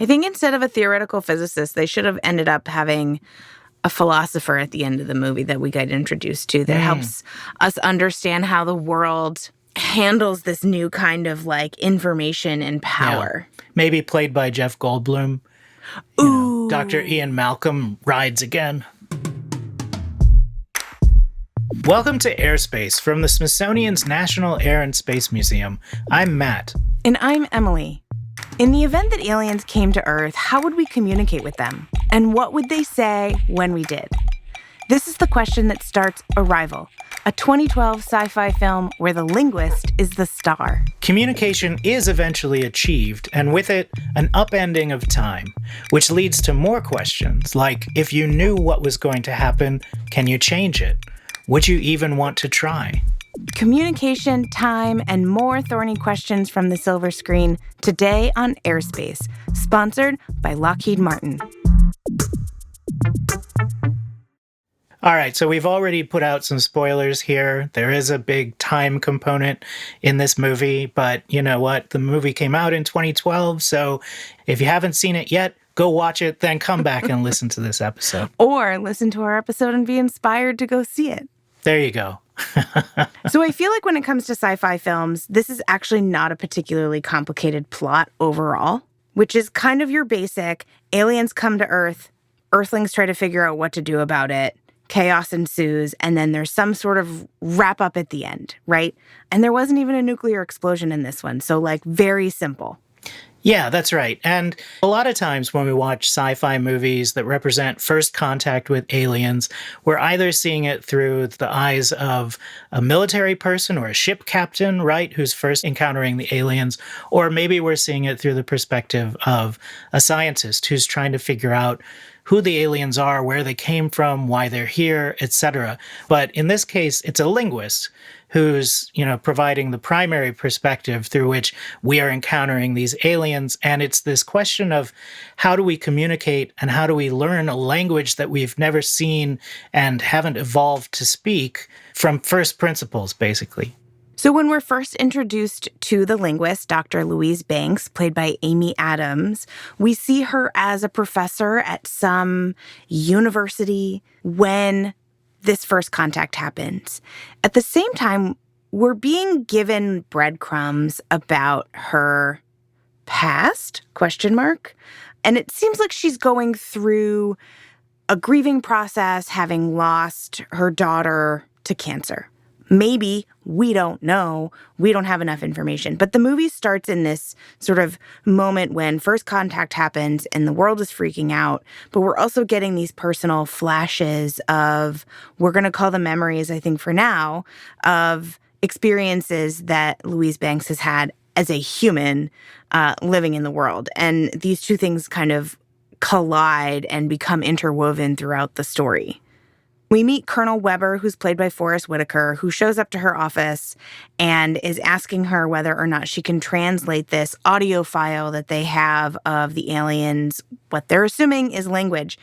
I think instead of a theoretical physicist, they should have ended up having a philosopher at the end of the movie that we got introduced to that helps us understand how the world handles this new kind of like information and power. Yeah. Maybe played by Jeff Goldblum. Ooh. Dr. Ian Malcolm rides again. Welcome to AirSpace from the Smithsonian's National Air and Space Museum. I'm Matt. And I'm Emily. In the event that aliens came to Earth, how would we communicate with them? And what would they say when we did? This is the question that starts Arrival, a 2012 sci-fi film where the linguist is the star. Communication is eventually achieved, and with it, an upending of time, which leads to more questions, like if you knew what was going to happen, can you change it? Would you even want to try? Communication, time, and more thorny questions from the silver screen today on AirSpace, sponsored by Lockheed Martin. All right, so we've already put out some spoilers here. There is a big time component in this movie, but you know what? The movie came out in 2012, so if you haven't seen it yet, go watch it, then come back and listen to this episode. Or listen to our episode and be inspired to go see it. There you go. So I feel like when it comes to sci-fi films, this is actually not a particularly complicated plot overall, which is kind of your basic, aliens come to Earth, Earthlings try to figure out what to do about it, chaos ensues, and then there's some sort of wrap-up at the end, right? And there wasn't even a nuclear explosion in this one, so like very simple. Yeah, that's right. And a lot of times when we watch sci-fi movies that represent first contact with aliens, we're either seeing it through the eyes of a military person or a ship captain, right, who's first encountering the aliens, or maybe we're seeing it through the perspective of a scientist who's trying to figure out who the aliens are, where they came from, why they're here, etc. But in this case, it's a linguist who's, providing the primary perspective through which we are encountering these aliens. And it's this question of how do we communicate and how do we learn a language that we've never seen and haven't evolved to speak from first principles, basically. So when we're first introduced to the linguist, Dr. Louise Banks, played by Amy Adams, we see her as a professor at some university when this first contact happens. At the same time, we're being given breadcrumbs about her past, ? And it seems like she's going through a grieving process, having lost her daughter to cancer. Maybe, we don't know, we don't have enough information. But the movie starts in this sort of moment when first contact happens and the world is freaking out. But we're also getting these personal flashes of, we're going to call them memories, I think for now, of experiences that Louise Banks has had as a human living in the world. And these two things kind of collide and become interwoven throughout the story. We meet Colonel Weber, who's played by Forrest Whitaker, who shows up to her office and is asking her whether or not she can translate this audio file that they have of the aliens, what they're assuming is language.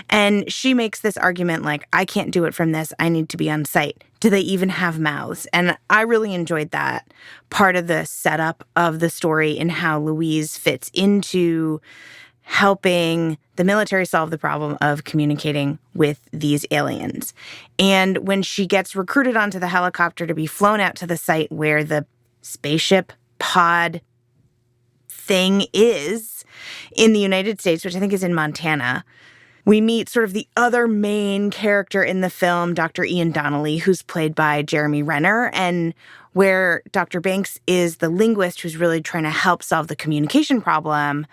And she makes this argument like, I can't do it from this. I need to be on site. Do they even have mouths? And I really enjoyed that part of the setup of the story and how Louise fits into helping the military solve the problem of communicating with these aliens. And when she gets recruited onto the helicopter to be flown out to the site where the spaceship pod thing is in the United States, which I think is in Montana, we meet sort of the other main character in the film, Dr. Ian Donnelly, who's played by Jeremy Renner, and where Dr. Banks is the linguist who's really trying to help solve the communication problem.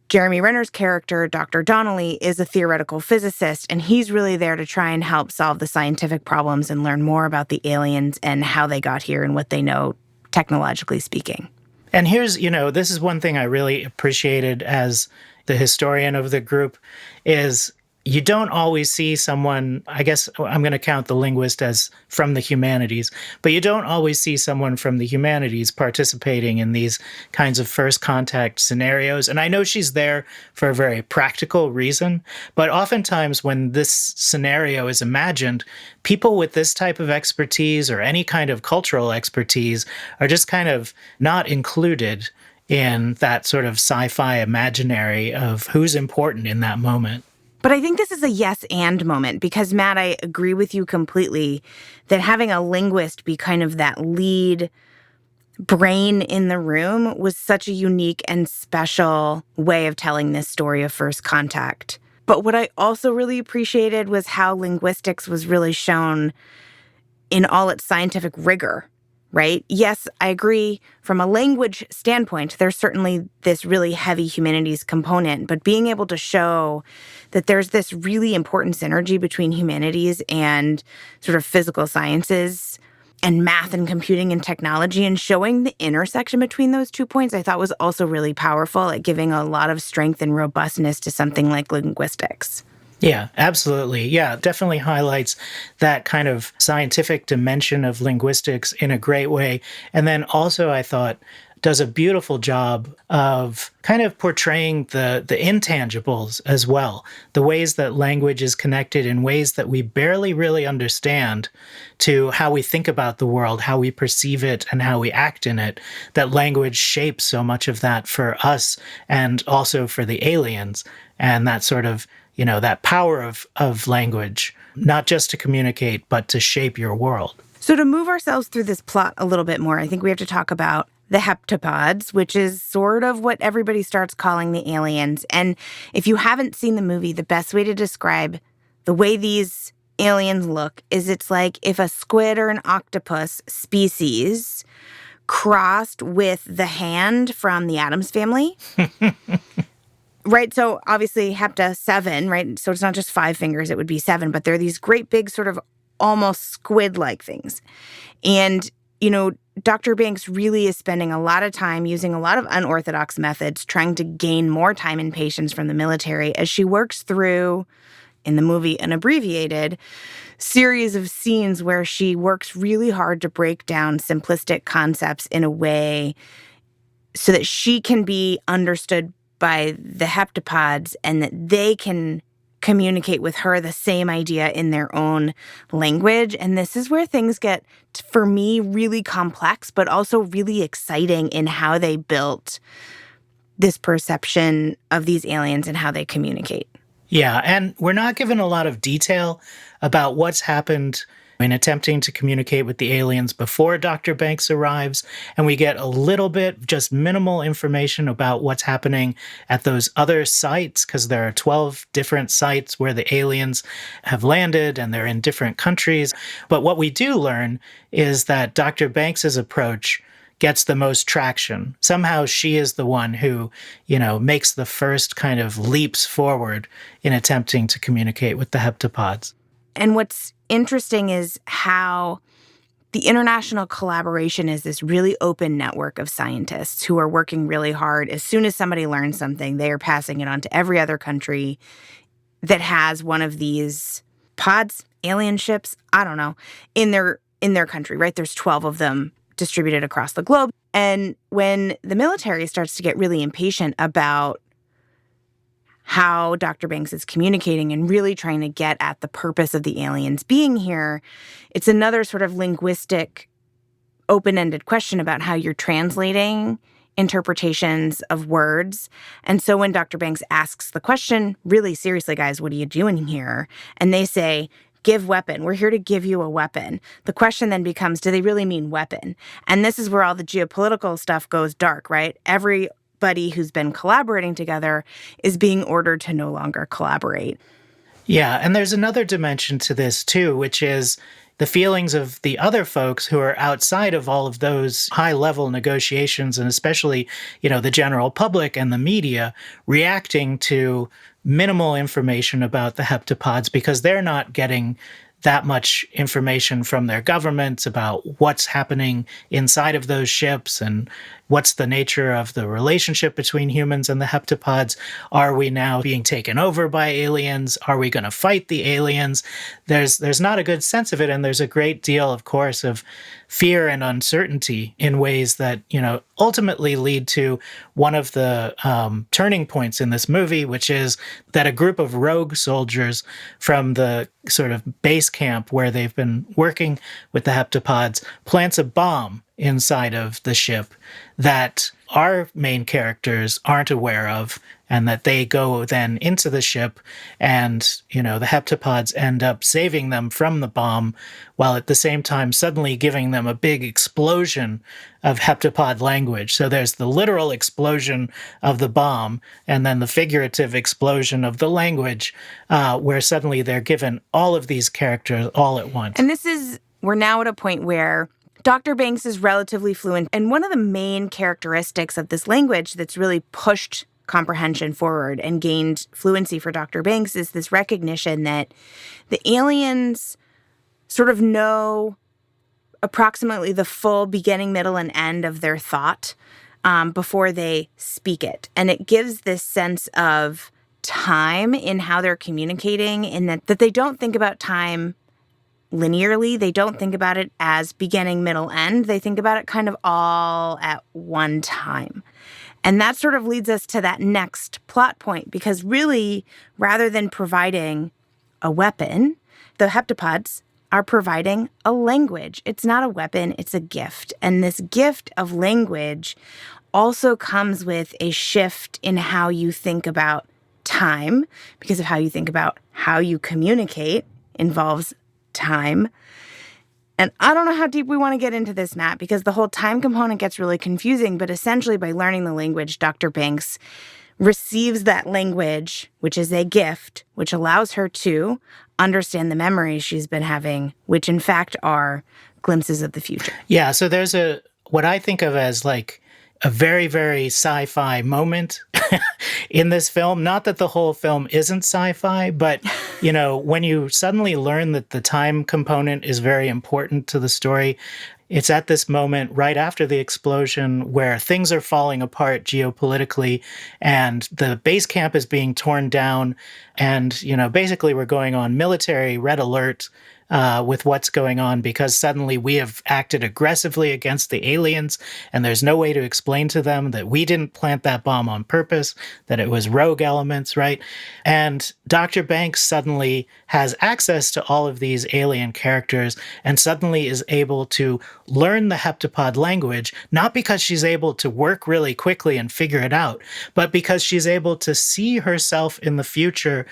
Jeremy Renner's character, Dr. Donnelly, is a theoretical physicist, and he's really there to try and help solve the scientific problems and learn more about the aliens and how they got here and what they know, technologically speaking. And here's, this is one thing I really appreciated as the historian of the group is you don't always see someone, I guess I'm going to count the linguist as from the humanities, but you don't always see someone from the humanities participating in these kinds of first contact scenarios. And I know she's there for a very practical reason, but oftentimes when this scenario is imagined, people with this type of expertise or any kind of cultural expertise are just kind of not included in that sort of sci-fi imaginary of who's important in that moment. But I think this is a yes and moment because, Matt, I agree with you completely that having a linguist be kind of that lead brain in the room was such a unique and special way of telling this story of first contact. But what I also really appreciated was how linguistics was really shown in all its scientific rigor, right? Yes, I agree. From a language standpoint, there's certainly this really heavy humanities component, but being able to show that there's this really important synergy between humanities and sort of physical sciences and math and computing and technology, and showing the intersection between those 2 points, I thought was also really powerful at giving a lot of strength and robustness to something like linguistics. Yeah, absolutely. Yeah, definitely highlights that kind of scientific dimension of linguistics in a great way. And then also, I thought, does a beautiful job of kind of portraying the intangibles as well, the ways that language is connected in ways that we barely really understand to how we think about the world, how we perceive it, and how we act in it, that language shapes so much of that for us and also for the aliens. And that sort of, that power of language, not just to communicate, but to shape your world. So to move ourselves through this plot a little bit more, I think we have to talk about the heptapods, which is sort of what everybody starts calling the aliens. And if you haven't seen the movie, the best way to describe the way these aliens look is it's like if a squid or an octopus species crossed with the hand from the Addams Family. Right, so obviously hepta, 7, right? So it's not just 5 fingers, it would be 7, but they're these great big sort of almost squid-like things. And, Dr. Banks really is spending a lot of time using a lot of unorthodox methods, trying to gain more time and patience from the military as she works through, in the movie, an abbreviated series of scenes where she works really hard to break down simplistic concepts in a way so that she can be understood by the heptapods and that they can communicate with her the same idea in their own language. And this is where things get, for me, really complex, but also really exciting in how they built this perception of these aliens and how they communicate. Yeah, and we're not given a lot of detail about what's happened in attempting to communicate with the aliens before Dr. Banks arrives, and we get a little bit, just minimal information about what's happening at those other sites, because there are 12 different sites where the aliens have landed, and they're in different countries. But what we do learn is that Dr. Banks's approach gets the most traction. Somehow she is the one who, makes the first kind of leaps forward in attempting to communicate with the heptapods. And what's interesting is how the international collaboration is this really open network of scientists who are working really hard. As soon as somebody learns something, they are passing it on to every other country that has one of these pods, alien ships, I don't know, in their country, right? There's 12 of them distributed across the globe. And when the military starts to get really impatient about how Dr. Banks is communicating and really trying to get at the purpose of the aliens being here, it's another sort of linguistic, open-ended question about how you're translating interpretations of words. And so when Dr. Banks asks the question, really seriously, guys, what are you doing here? And they say, give weapon. We're here to give you a weapon. The question then becomes, do they really mean weapon? And this is where all the geopolitical stuff goes dark, right? Everybody who's been collaborating together is being ordered to no longer collaborate. Yeah, and there's another dimension to this too, which is the feelings of the other folks who are outside of all of those high-level negotiations, and especially, the general public and the media reacting to minimal information about the heptapods because they're not getting that much information from their governments about what's happening inside of those ships and what's the nature of the relationship between humans and the heptapods. Are we now being taken over by aliens? Are we going to fight the aliens? There's not a good sense of it, and there's a great deal, of course, of fear and uncertainty in ways that, ultimately lead to one of the turning points in this movie, which is that a group of rogue soldiers from the sort of base camp where they've been working with the heptapods plants a bomb inside of the ship that our main characters aren't aware of, and that they go then into the ship and, the heptapods end up saving them from the bomb, while at the same time suddenly giving them a big explosion of heptapod language. So there's the literal explosion of the bomb, and then the figurative explosion of the language, where suddenly they're given all of these characters all at once. And we're now at a point where Dr. Banks is relatively fluent. And one of the main characteristics of this language that's really pushed comprehension forward and gained fluency for Dr. Banks is this recognition that the aliens sort of know approximately the full beginning, middle, and end of their thought before they speak it. And it gives this sense of time in how they're communicating, in that they don't think about time linearly. They don't think about it as beginning, middle, end. They think about it kind of all at one time. And that sort of leads us to that next plot point, because really, rather than providing a weapon, the heptapods are providing a language. It's not a weapon, it's a gift. And this gift of language also comes with a shift in how you think about time, because of how you think about how you communicate involves time. And I don't know how deep we want to get into this, Matt, because the whole time component gets really confusing. But essentially, by learning the language, Dr. Banks receives that language, which is a gift, which allows her to understand the memories she's been having, which in fact are glimpses of the future. Yeah, so there's what I think of as like a very, very sci-fi moment in this film. Not that the whole film isn't sci-fi, but, when you suddenly learn that the time component is very important to the story, it's at this moment right after the explosion where things are falling apart geopolitically and the base camp is being torn down. And, basically we're going on military red alert with what's going on, because suddenly we have acted aggressively against the aliens, and there's no way to explain to them that we didn't plant that bomb on purpose, that it was rogue elements, right? And Dr. Banks suddenly has access to all of these alien characters and suddenly is able to learn the heptapod language, not because she's able to work really quickly and figure it out, but because she's able to see herself in the future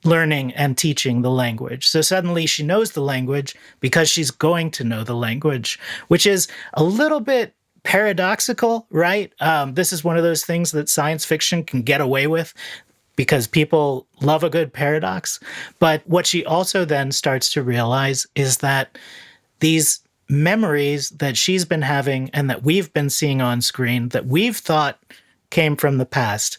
learning and teaching the language. So suddenly she knows the language because she's going to know the language, which is a little bit paradoxical, right? This is one of those things that science fiction can get away with because people love a good paradox. But what she also then starts to realize is that these memories that she's been having and that we've been seeing on screen that we've thought came from the past,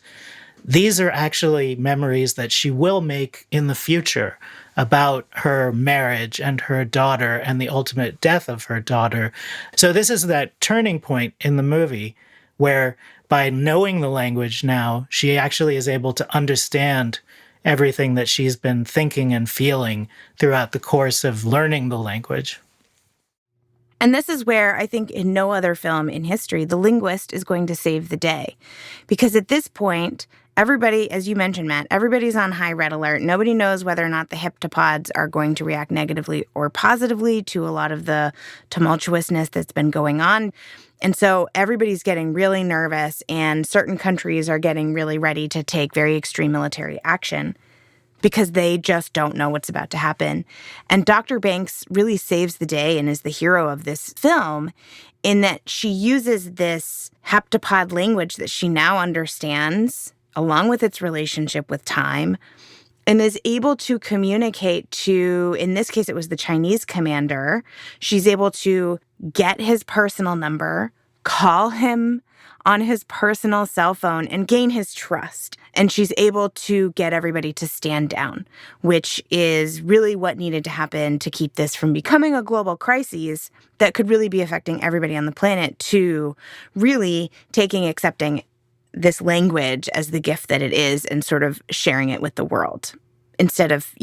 these are actually memories that she will make in the future about her marriage and her daughter and the ultimate death of her daughter. So this is that turning point in the movie where by knowing the language now, she actually is able to understand everything that she's been thinking and feeling throughout the course of learning the language. And this is where I think in no other film in history, the linguist is going to save the day. Because at this point, everybody, as you mentioned, Matt, everybody's on high red alert. Nobody knows whether or not the heptapods are going to react negatively or positively to a lot of the tumultuousness that's been going on. And so everybody's getting really nervous, and certain countries are getting really ready to take very extreme military action because they just don't know what's about to happen. And Dr. Banks really saves the day and is the hero of this film in that she uses this heptapod language that she now understands, along with its relationship with time, and is able to communicate to, in this case, it was the Chinese commander. She's able to get his personal number, call him on his personal cell phone, and gain his trust. And she's able to get everybody to stand down, which is really what needed to happen to keep this from becoming a global crisis that could really be affecting everybody on the planet, to really accepting this language as the gift that it is and sort of sharing it with the world instead of,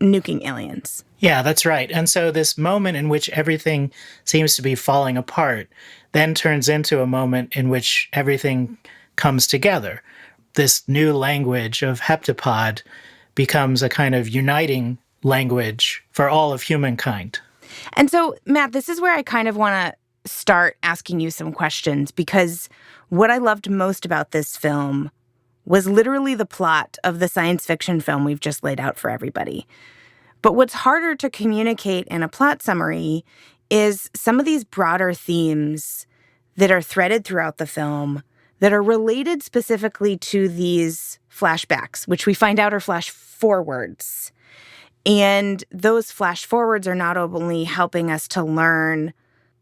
nuking aliens. Yeah, that's right. And so this moment in which everything seems to be falling apart then turns into a moment in which everything comes together. This new language of heptapod becomes a kind of uniting language for all of humankind. And so, Matt, this is where I kind of want to start asking you some questions, because what I loved most about this film was literally the plot of the science fiction film we've just laid out for everybody. But what's harder to communicate in a plot summary is some of these broader themes that are threaded throughout the film that are related specifically to these flashbacks, which we find out are flash forwards. And those flash forwards are not only helping us to learn,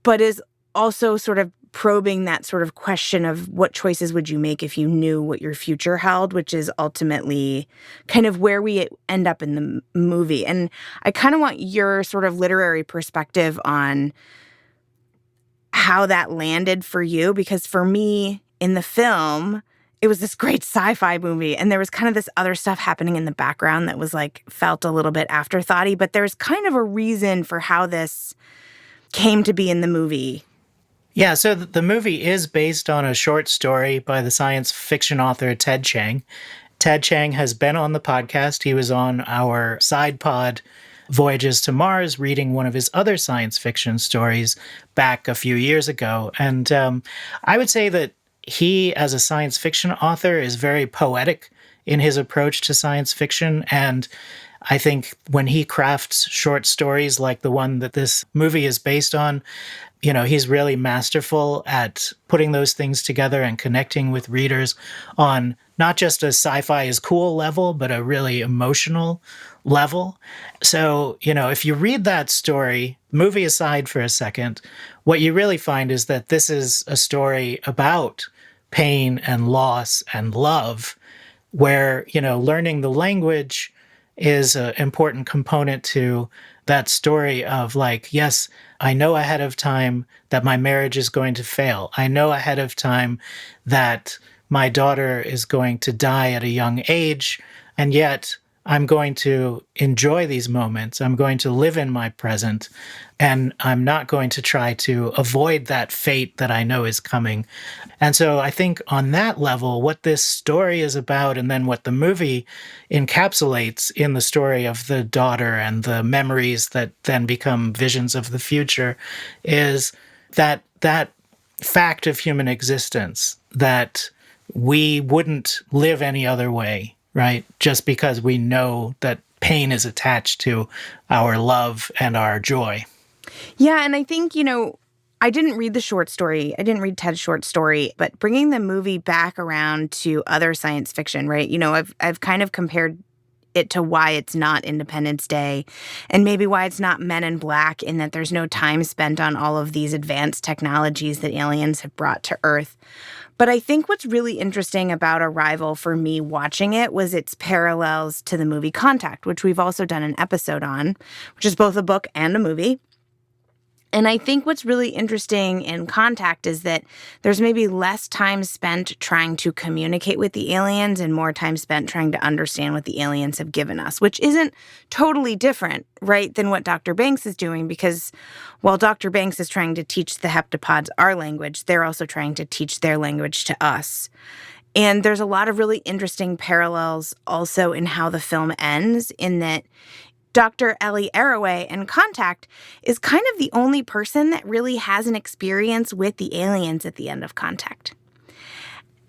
but is also sort of probing that sort of question of what choices would you make if you knew what your future held, which is ultimately kind of where we end up in the movie. And I kind of want your sort of literary perspective on how that landed for you, because for me in the film, it was this great sci-fi movie, and there was kind of this other stuff happening in the background that was like felt a little bit afterthoughty, but there's kind of a reason for how this came to be in the movie. Yeah, so the movie is based on a short story by the science fiction author Ted Chiang. Ted Chiang has been on the podcast. He was on our side pod, Voyages to Mars, reading one of his other science fiction stories back a few years ago. And I would say that he, as a science fiction author, is very poetic in his approach to science fiction. And I think when he crafts short stories like the one that this movie is based on, you know, he's really masterful at putting those things together and connecting with readers on not just a sci-fi is cool level, but a really emotional level. So, you know, if you read that story, movie aside for a second, what you really find is that this is a story about pain and loss and love, where, you know, learning the language is an important component to that story of like, yes, I know ahead of time that my marriage is going to fail. I know ahead of time that my daughter is going to die at a young age, and yet I'm going to enjoy these moments. I'm going to live in my present, and I'm not going to try to avoid that fate that I know is coming. And so I think on that level, what this story is about, and then what the movie encapsulates in the story of the daughter and the memories that then become visions of the future, is that fact of human existence, that we wouldn't live any other way, right? Just because we know that pain is attached to our love and our joy. Yeah, and I think, you know, I didn't read the short story. I didn't read Ted's short story, but bringing the movie back around to other science fiction, right? You know, I've kind of compared it to why it's not Independence Day, and maybe why it's not Men in Black, in that there's no time spent on all of these advanced technologies that aliens have brought to Earth. But I think what's really interesting about Arrival for me watching it was its parallels to the movie Contact, which we've also done an episode on, which is both a book and a movie. And I think what's really interesting in Contact is that there's maybe less time spent trying to communicate with the aliens and more time spent trying to understand what the aliens have given us, which isn't totally different, right, than what Dr. Banks is doing, because while Dr. Banks is trying to teach the heptapods our language, they're also trying to teach their language to us. And there's a lot of really interesting parallels also in how the film ends, in that Dr. Ellie Arroway in Contact is kind of the only person that really has an experience with the aliens at the end of Contact.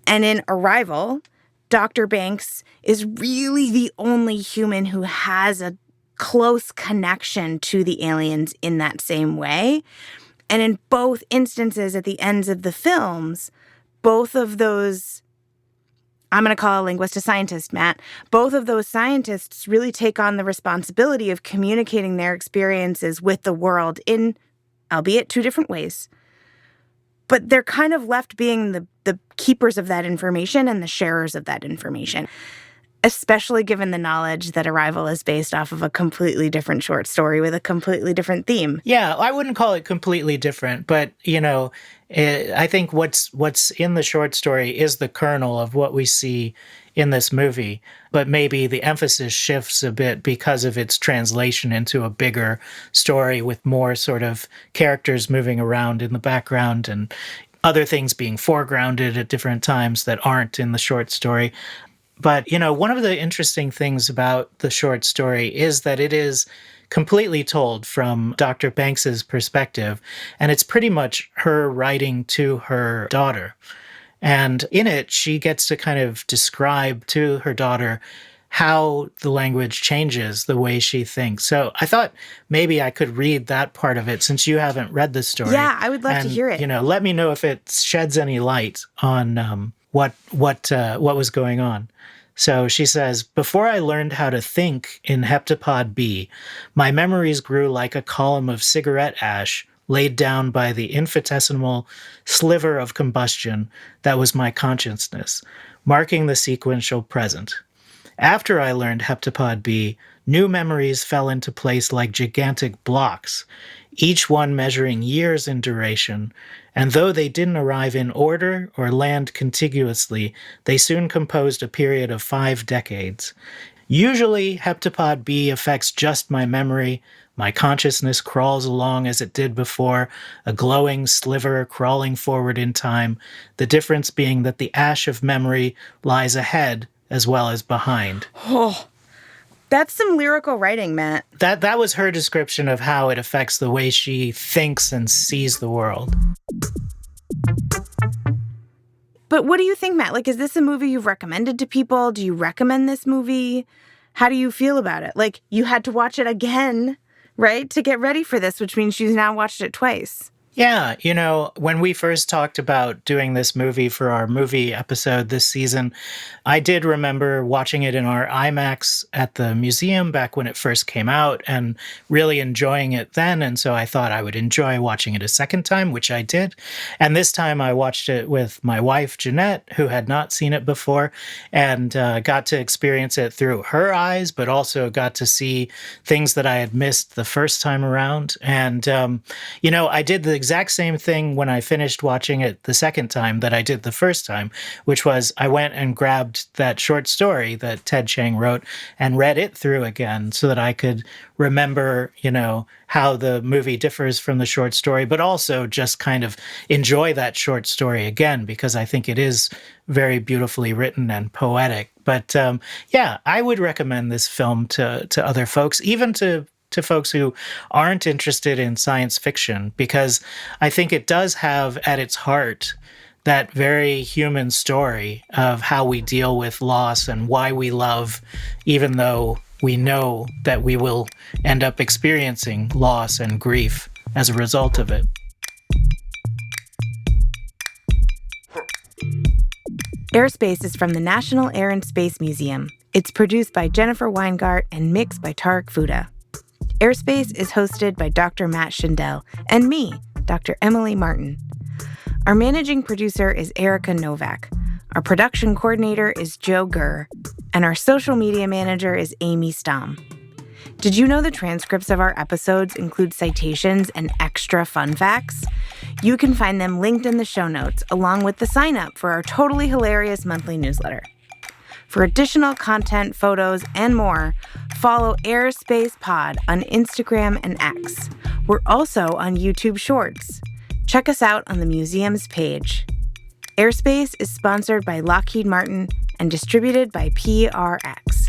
And in Arrival, Dr. Banks is really the only human who has a close connection to the aliens in that same way. And in both instances at the ends of the films, both of those, I'm going to call a linguist a scientist, Matt. Both of those scientists really take on the responsibility of communicating their experiences with the world in, albeit two different ways. But they're kind of left being the keepers of that information and the sharers of that information, especially given the knowledge that Arrival is based off of a completely different short story with a completely different theme. Yeah, I wouldn't call it completely different, but, you know, I think what's in the short story is the kernel of what we see in this movie, but maybe the emphasis shifts a bit because of its translation into a bigger story with more sort of characters moving around in the background and other things being foregrounded at different times that aren't in the short story. But, one of the interesting things about the short story is that it is completely told from Dr. Banks's perspective, and it's pretty much her writing to her daughter. And in it, she gets to kind of describe to her daughter how the language changes the way she thinks. So I thought maybe I could read that part of it since you haven't read the story. Yeah, I would love to hear it. Let me know if it sheds any light on what was going on. So she says, before I learned how to think in heptapod B, my memories grew like a column of cigarette ash laid down by the infinitesimal sliver of combustion that was my consciousness, marking the sequential present. After I learned heptapod B, new memories fell into place like gigantic blocks, each one measuring years in duration, and though they didn't arrive in order or land contiguously, they soon composed a period of 5 decades. Usually, heptapod B affects just my memory. My consciousness crawls along as it did before, a glowing sliver crawling forward in time, the difference being that the ash of memory lies ahead as well as behind. Oh, that's some lyrical writing, Matt. That was her description of how it affects the way she thinks and sees the world. But what do you think, Matt? Like, is this a movie you've recommended to people? Do you recommend this movie? How do you feel about it? Like, you had to watch it again, right, to get ready for this, which means you've now watched it twice. Yeah, when we first talked about doing this movie for our movie episode this season, I did remember watching it in our IMAX at the museum back when it first came out and really enjoying it then. And so I thought I would enjoy watching it a second time, which I did. And this time I watched it with my wife, Jeanette, who had not seen it before, and got to experience it through her eyes, but also got to see things that I had missed the first time around. And, I did the exact same thing when I finished watching it the second time that I did the first time, which was I went and grabbed that short story that Ted Chiang wrote and read it through again so that I could remember, how the movie differs from the short story, but also just kind of enjoy that short story again, because I think it is very beautifully written and poetic. But I would recommend this film to other folks, even to folks who aren't interested in science fiction, because I think it does have at its heart that very human story of how we deal with loss and why we love, even though we know that we will end up experiencing loss and grief as a result of it. AirSpace is from the National Air and Space Museum. It's produced by Jennifer Weingart and mixed by Tarek Fuda. AirSpace is hosted by Dr. Matt Schindel and me, Dr. Emily Martin. Our managing producer is Erica Novak. Our production coordinator is Joe Gurr. And our social media manager is Amy Stom. Did you know the transcripts of our episodes include citations and extra fun facts? You can find them linked in the show notes, along with the sign up for our totally hilarious monthly newsletter. For additional content, photos, and more, follow AirSpace Pod on Instagram and X. We're also on YouTube Shorts. Check us out on the museum's page. AirSpace is sponsored by Lockheed Martin and distributed by PRX.